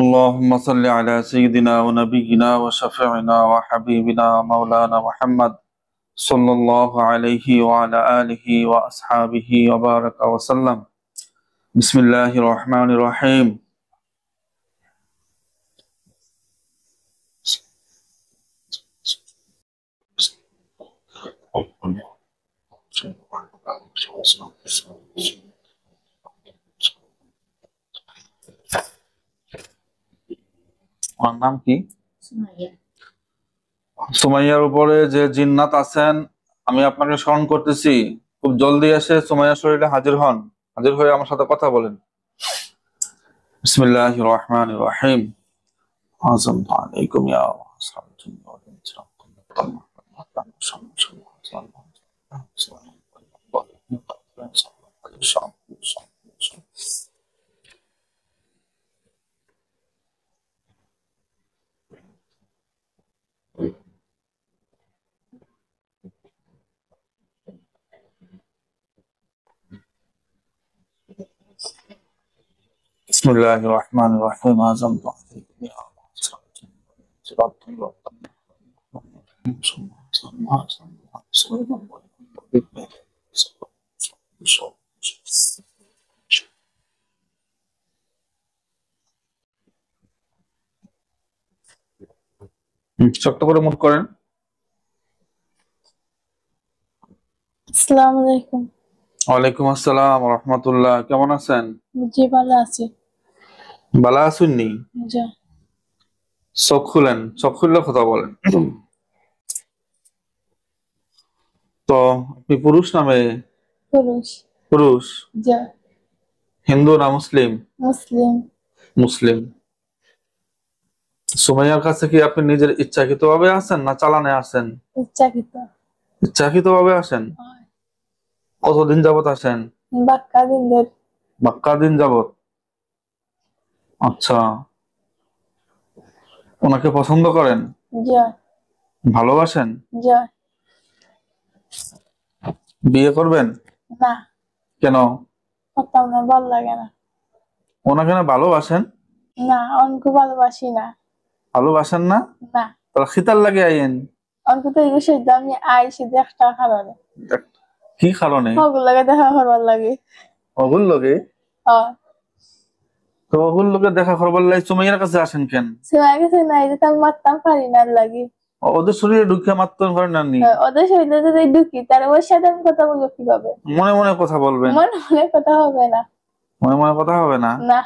اللهم صل على سيدنا ونبينا وشفيعنا وحبيبنا مولانا محمد صلى الله عليه وعلى آله وأصحابه وبارك وسلم. بسم الله الرحمن الرحيم. আমার নাম কি? সুমাইয়ার উপরে যে জিন্নাত আছেন, আমি আপনাকে স্মরণ করতেছি, খুব জলদি এসে সুমাইয়ার শরীরে হাজির হন, হাজির হয়ে আমার সাথে কথা বলেন। বিসমিল্লাহির রহমানির রহিম। আযমতু আলাইকুম ইয়া আসহাবাল জিন্নি ওয়াল ইনসি বিসমিল্লাহির রহমানির রহিম। আযমতু আলাইকুম ইয়া আসহাবাল জিন্নি ওয়াল ইনসি শক্ত করে মুখ করেন। আসসালামু আলাইকুম। ওয়ালাইকুম আসসালাম ওয়া রাহমাতুল্লাহ। কেমন আছেন? জি ভালো আছি। ভালো আছেননি? জি। চোখ খুলেন, চোখ খুললে কথা বলেন। তো আপনি পুরুষ না মেয়ে? পুরুষ। পুরুষ। জি। হিন্দু না মুসলিম? মুসলিম। মুসলিম। সুমাইয়ার কাছে কি আপনি নিজের ইচ্ছাকৃত ভাবে আসেন না চালানে আসেন? ইচ্ছাকৃত। ইচ্ছাকৃত ভাবে আসেন? কতদিন যাবত আসেন? বাক্কা দিন ধরে। বাক্কা দিন যাবত। আচ্ছা, ওনাকে পছন্দ করেন? জি। ভালোবাসেন? জি। বিয়ে করবেন? না। কেন? করতাম না, ভালো লাগে না। ওনাকে না ভালোবাসেন? না, অনকু ভালোবাসি না। ভালোবাসেন না? না। তাহলে খিতার লাগে আইন। অনকু তো এগুলো সহ্য আমি আইসি একটা কারণে। কি কারণে? ওগুলো লাগে দেখা করবার লাগে। ওগুল লোকে? হ্যাঁ। তো ওগুল লোকে দেখা করবার লাগে সুমাইয়ার কাছে আসেন কেন? সময় গেছে না, এই যে আমি মারতাম পারি না লাগে। ওদের শরীরে ঢুকে মারতেন পারেন না? ওদের শরীরে যদি ঢুকি তার ওর সাথে আমি কথা বলবো কিভাবে? মনে মনে কথা বলবেন? মনে মনে কথা হবে না। মনে মনে কথা হবে না? না।